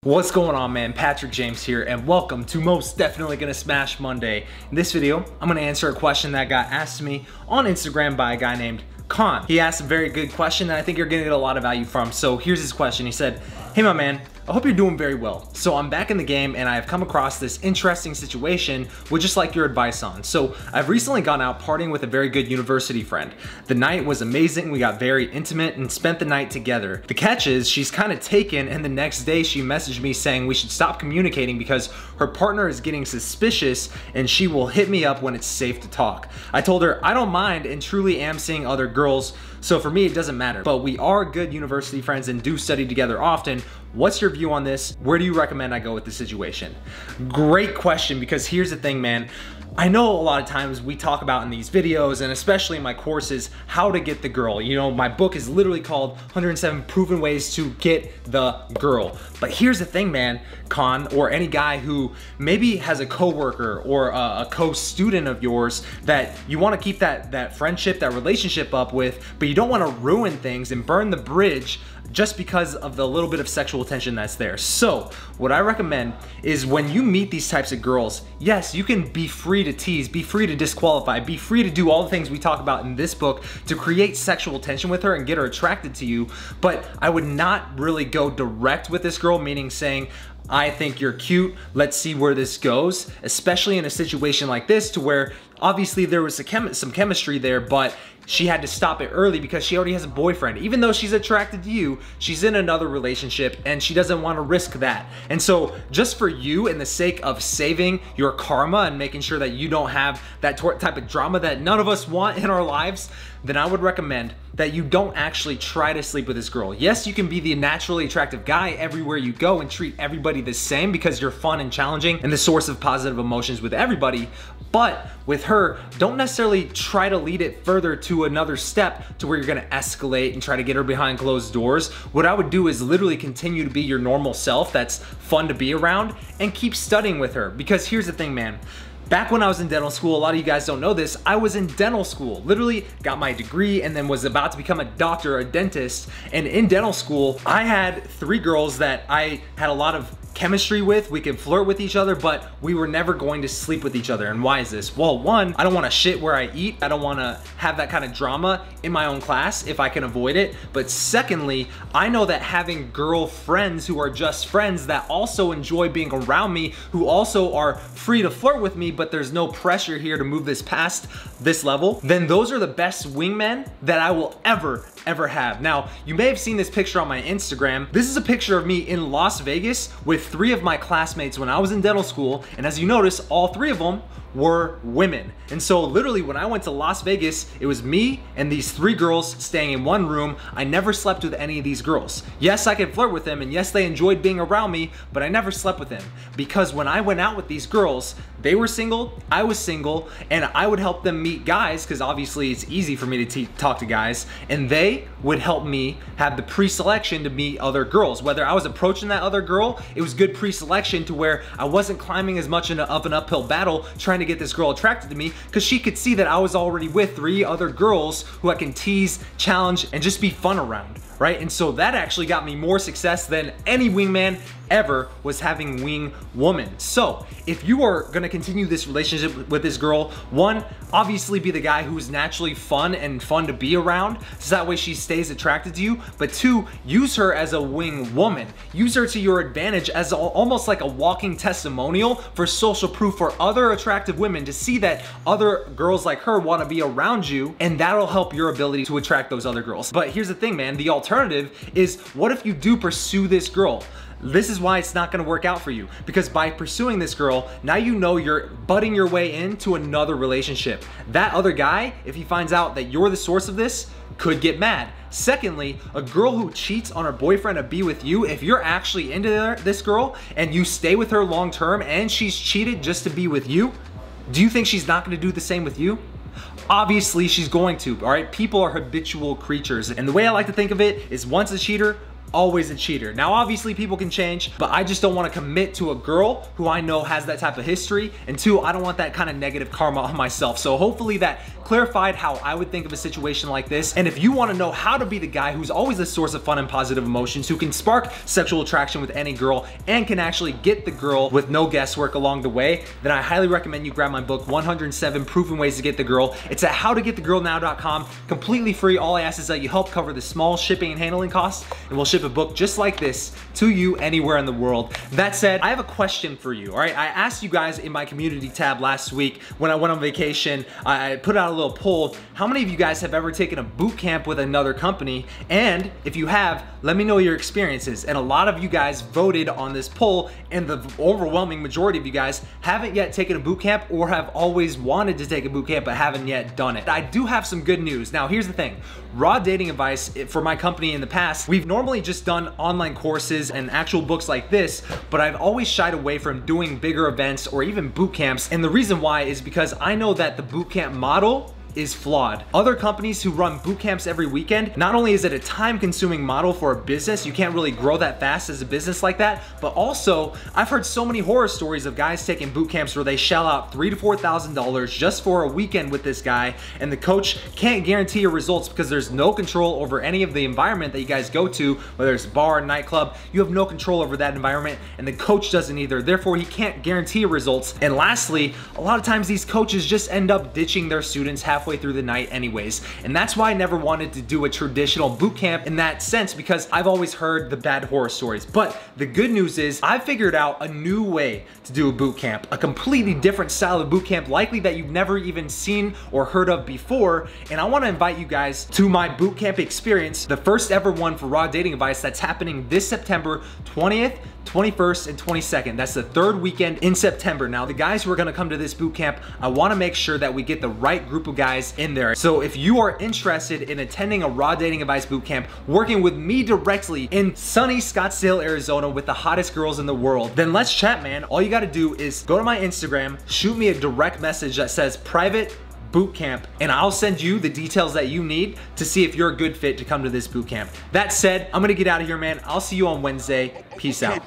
What's going on, man? Patrick James here, and welcome to Most Definitely Gonna Smash Monday. In this video, I'm gonna answer a question that got asked to me on Instagram by a guy named Khan. He asked a very good question that I think you're gonna get a lot of value from. So here's his question. He said, "Hey my man, I hope you're doing very well. So I'm back in the game and I've come across this interesting situation with just like your advice on. So I've recently gone out partying with a very good university friend. The night was amazing, we got very intimate and spent the night together. The catch is she's kind of taken, and the next day she messaged me saying we should stop communicating because her partner is getting suspicious and she will hit me up when it's safe to talk. I told her I don't mind and truly am seeing other girls, so for me it doesn't matter, but we are good university friends and do study together often. What's your view on this? Where do you recommend I go with the situation?" Great question, because here's the thing, man. I know a lot of times we talk about in these videos, and especially in my courses, how to get the girl. You know, my book is literally called 107 Proven Ways to Get the Girl. But here's the thing, man, Khan, or any guy who maybe has a coworker or a co-student of yours that you want to keep that friendship, that relationship up with, but you don't want to ruin things and burn the bridge just because of the little bit of sexual tension that's there. So what I recommend is when you meet these types of girls, yes, you can be free to tease, be free to disqualify, be free to do all the things we talk about in this book to create sexual tension with her and get her attracted to you. But I would not really go direct with this girl, meaning saying, "I think you're cute, let's see where this goes," especially in a situation like this, to where obviously there was some chemistry there, but she had to stop it early because she already has a boyfriend. Even though she's attracted to you, she's in another relationship and she doesn't want to risk that. And so just for you, in the sake of saving your karma and making sure that you don't have that type of drama that none of us want in our lives, then I would recommend that you don't actually try to sleep with this girl. Yes, you can be the naturally attractive guy everywhere you go and treat everybody the same because you're fun and challenging and the source of positive emotions with everybody. But with her, don't necessarily try to lead it further to another step to where you're gonna escalate and try to get her behind closed doors. What I would do is literally continue to be your normal self that's fun to be around and keep studying with her. Because here's the thing, man. Back when I was in dental school, a lot of you guys don't know this, I was in dental school, literally got my degree and then was about to become a doctor, a dentist. And in dental school, I had 3 girls that I had a lot of chemistry with. We could flirt with each other, but we were never going to sleep with each other. And why is this? Well, one, I don't want to shit where I eat. I don't want to have that kind of drama in my own class if I can avoid it. But secondly, I know that having girlfriends who are just friends that also enjoy being around me, who also are free to flirt with me, but there's no pressure here to move this past this level, then those are the best wingmen that I will ever have. Now, you may have seen this picture on my Instagram. This is a picture of me in Las Vegas with 3 of my classmates when I was in dental school, and as you notice, all 3 of them were women. And so literally when I went to Las Vegas, it was me and these 3 girls staying in one room. I never slept with any of these girls. Yes, I could flirt with them, and yes, they enjoyed being around me, but I never slept with them because when I went out with these girls, they were single, I was single, and I would help them meet guys because obviously it's easy for me to talk to guys, and they would help me have the pre-selection to meet other girls. Whether I was approaching that other girl, it was good pre-selection to where I wasn't climbing as much of an uphill battle trying to get this girl attracted to me, because she could see that I was already with 3 other girls who I can tease, challenge, and just be fun around, right? And so that actually got me more success than any wingman ever was having wing woman. So if you are gonna continue this relationship with this girl, one, obviously be the guy who's naturally fun and fun to be around, so that way she stays attracted to you. But 2, use her as a wing woman. Use her to your advantage as almost like a walking testimonial for social proof for other attractive women to see that other girls like her wanna be around you, and that'll help your ability to attract those other girls. But here's the thing, man, the alternative is, what if you do pursue this girl? This is why it's not gonna work out for you, because by pursuing this girl, now you know you're butting your way into another relationship. That other guy, if he finds out that you're the source of this, could get mad. Secondly, a girl who cheats on her boyfriend to be with you, if you're actually into this girl and you stay with her long term and she's cheated just to be with you, do you think she's not gonna do the same with you? Obviously she's going to, all right? People are habitual creatures, and the way I like to think of it is, once a cheater, always a cheater. Now, obviously people can change, but I just don't want to commit to a girl who I know has that type of history. And two, I don't want that kind of negative karma on myself. So hopefully that clarified how I would think of a situation like this. And if you want to know how to be the guy who's always a source of fun and positive emotions, who can spark sexual attraction with any girl and can actually get the girl with no guesswork along the way, then I highly recommend you grab my book, 107 Proven Ways to Get the Girl. It's at howtogetthegirlnow.com, completely free. All I ask is that you help cover the small shipping and handling costs, and we'll ship a book just like this to you anywhere in the world. That said, I have a question for you, all right? I asked you guys in my community tab last week when I went on vacation. I put out a little poll. How many of you guys have ever taken a boot camp with another company? And if you have, let me know your experiences. And a lot of you guys voted on this poll, and the overwhelming majority of you guys haven't yet taken a boot camp or have always wanted to take a boot camp but haven't yet done it. I do have some good news. Now, here's the thing. Raw dating advice for my company in the past, we've normally just done online courses and actual books like this, but I've always shied away from doing bigger events or even boot camps. And the reason why is because I know that the boot camp model is flawed. Other companies who run boot camps every weekend, not only is it a time-consuming model for a business, you can't really grow that fast as a business like that, but also I've heard so many horror stories of guys taking boot camps where they shell out $3,000 to $4,000 just for a weekend with this guy, and the coach can't guarantee your results because there's no control over any of the environment that you guys go to, whether it's bar, nightclub. You have no control over that environment, and the coach doesn't either. Therefore, he can't guarantee your results. And lastly, a lot of times these coaches just end up ditching their students halfway through the night anyways. And that's why I never wanted to do a traditional boot camp in that sense, because I've always heard the bad horror stories. But the good news is I figured out a new way to do a boot camp, a completely different style of boot camp, likely that you've never even seen or heard of before. And I want to invite you guys to my boot camp experience, the first ever one for Raw Dating Advice, that's happening this September 20th, 21st, and 22nd. That's the third weekend in September. Now, the guys who are gonna come to this boot camp, I wanna make sure that we get the right group of guys in there. So if you are interested in attending a Raw Dating Advice boot camp, working with me directly in sunny Scottsdale, Arizona with the hottest girls in the world, then let's chat, man. All you gotta do is go to my Instagram, shoot me a direct message that says private boot camp, and I'll send you the details that you need to see if you're a good fit to come to this boot camp. That said, I'm gonna get out of here, man. I'll see you on Wednesday. Peace out.